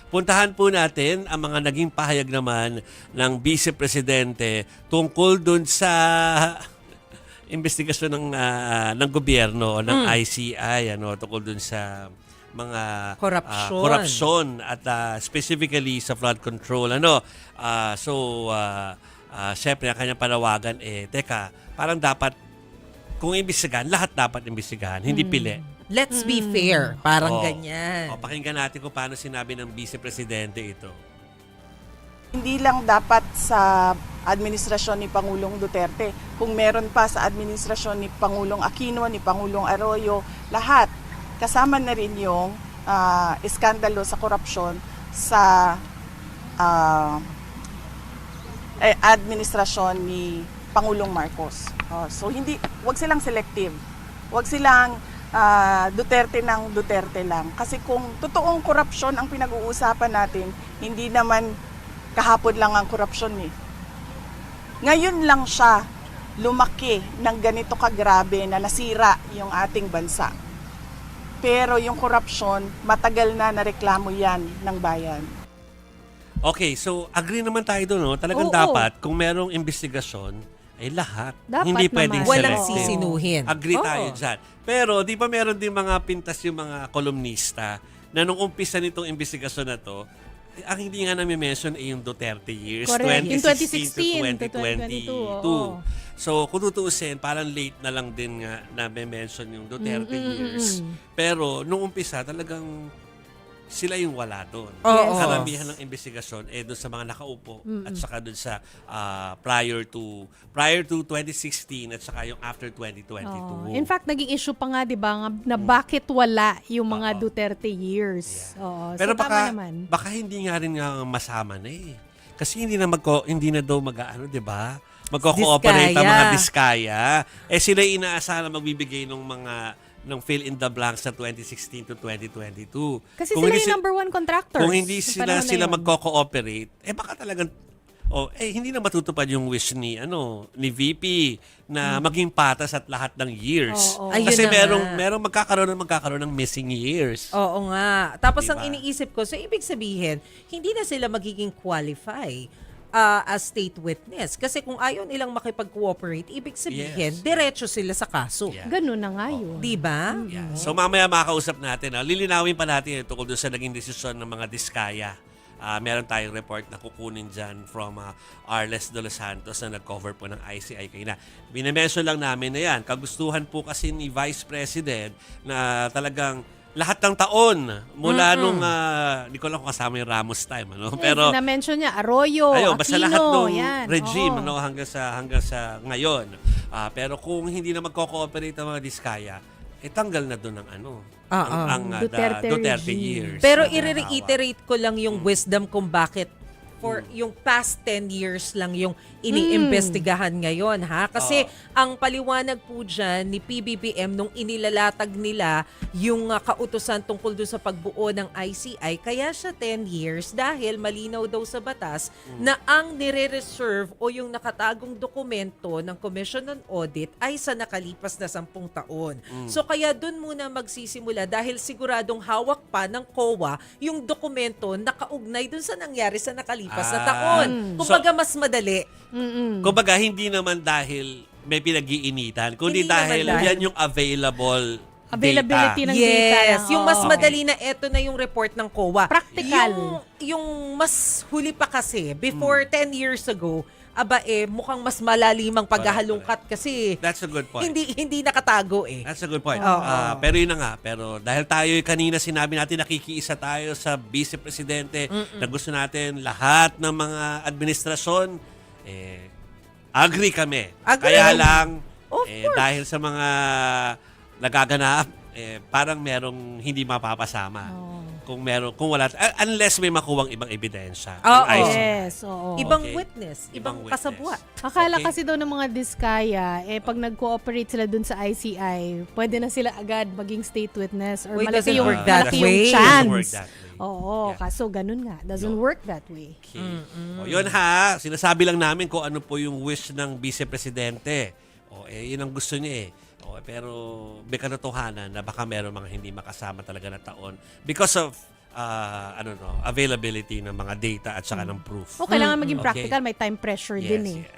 puntahan po natin ang mga naging pahayag naman ng Vice Presidente tungkol dun sa investigasyon ng gobyerno o ng ICI tungkol dun sa mga korupsyon at specifically sa flood control. Syempre ang kanyang panawagan teka, parang dapat kung imbestigahan, lahat dapat imbestigahan, hindi pili. Let's be fair. Parang ganyan. Pakinggan natin kung paano sinabi ng Vice Presidente ito. Hindi lang dapat sa administrasyon ni Pangulong Duterte. Kung meron pa sa administrasyon ni Pangulong Aquino, ni Pangulong Arroyo, lahat. Kasama na rin yung iskandalo sa korupsyon sa administrasyon ni Pangulong Marcos. So wag silang selective. Wag silang Duterte ng Duterte lang. Kasi kung totoong korupsyon ang pinag-uusapan natin, hindi naman kahapon lang ang korupsyon eh. Ngayon lang siya lumaki ng ganito kagrabe na nasira yung ating bansa. Pero yung korupsyon, matagal na nareklamo yan ng bayan. Okay, so agree naman tayo doon, no? Talagang dapat, kung merong investigasyon, ay lahat. Dapat hindi naman. pwedeng Walang selective. sisinuhin. Agree tayo dyan. Pero di ba meron din mga pintas yung mga kolumnista na nung umpisa nitong investigasyon na to, ang hindi nga namin-mention ay yung Duterte years. Correct. 2016 to 2016 to 2022. 2022. So, kung tutuusin, parang late na lang din nga na-mention yung Duterte years. Pero nung umpisa, talagang sila yung wala doon. Oo. Karamihan ng investigasyon doon sa mga nakaupo at saka doon sa prior to 2016 at saka yung after 2022. In fact, naging issue pa nga, di ba, na bakit wala yung mga Duterte years. Oo. Pero so, baka, tama naman. baka hindi nga rin nga masama na eh. Kasi hindi na daw di ba? Magko-cooperate ang mga Diskaya. Sila inaasahan na magbibigay ng fill in the blanks sa 2016 to 2022. Kasi sila yung number one contractors. Kung hindi sila magko-cooperate, baka talagang hindi na matutupad yung wish ni VP na maging patas at lahat ng years. Kasi merong magkakaroon ng missing years. Oo nga. Tapos Diba? ang iniisip ko, so ibig sabihin, hindi na sila magiging qualify as state witness. Kasi kung ayaw nilang makipag-cooperate, ibig sabihin, diretso sila sa kaso. Yeah. Ganun na nga yun. Di ba? Yeah. So mamaya makakausap natin. Lilinawin pa natin tungkol doon sa naging desisyon ng mga Diskaya. Meron tayong report na kukunin dyan from Arles de los Santos na nag-cover po ng ICI kayo na. Binamension lang namin na yan. Kagustuhan po kasi ni Vice President na talagang lahat ng taon mula nung hindi ko lang kung kasama yung Ramos time pero na-mention niya Arroyo, basta Aquino, lahat ng yan. regime hanggang sa ngayon. Pero kung hindi na magko-cooperate ang mga Diskaya, tanggal na doon ang Duterte years. Pero i-reiterate ko lang yung wisdom kung bakit for yung past 10 years lang yung iniimbestigahan ngayon, ha? Kasi ang paliwanag po dyan ni PBBM nung inilalatag nila yung kautusan tungkol doon sa pagbuo ng ICI, kaya siya 10 years dahil malinaw daw sa batas na ang nire-reserve o yung nakatagong dokumento ng Commission on Audit ay sa nakalipas na 10 taon. So kaya doon muna magsisimula dahil siguradong hawak pa ng COA yung dokumento nakaugnay doon sa nangyari sa nakalipas na taon. Kumbaga mas madali. Kumbaga, hindi naman dahil may pinag-iinitan, kundi Hindi dahil naman yan yung availability Availability data. ng data. Yes, yung mas madali na eto na yung report ng COA. Practical. Yung mas huli pa kasi, before 10 years ago, mukhang mas malalimang paghahalungkat kasi That's a good point. hindi nakatago eh. That's a good point. Oo. Pero yun na nga. Pero dahil tayo kanina sinabi natin nakikiisa tayo sa Vice Presidente na gusto natin lahat ng mga administrasyon, agree kami. Agree. Kaya lang, Of course. dahil sa mga nagaganap, parang merong hindi mapapasama. Kung wala, unless may makuwang ibang ebidensya. Oo. ang ICI. Yes, oo. Ibang Okay. witness, ibang Ibang kasabwat. Akala Okay. kasi daw ng mga Diskaya, pag nag-cooperate sila dun sa ICI, pwede na sila agad maging state witness or Wait, malaki doesn't yung, work that malaki way. yung Doesn't work chance. that way. Oo, Yeah. kaso ganun nga. Doesn't work that way. Okay. O, yun ha, sinasabi lang namin kung ano po yung wish ng Vice Presidente. Yun ang gusto niya pero may katotohanan na baka meron mga hindi makasama talaga na taon because of availability ng mga data at saka ng proof. O kailangan maging Okay. practical, may time pressure din eh. Yes.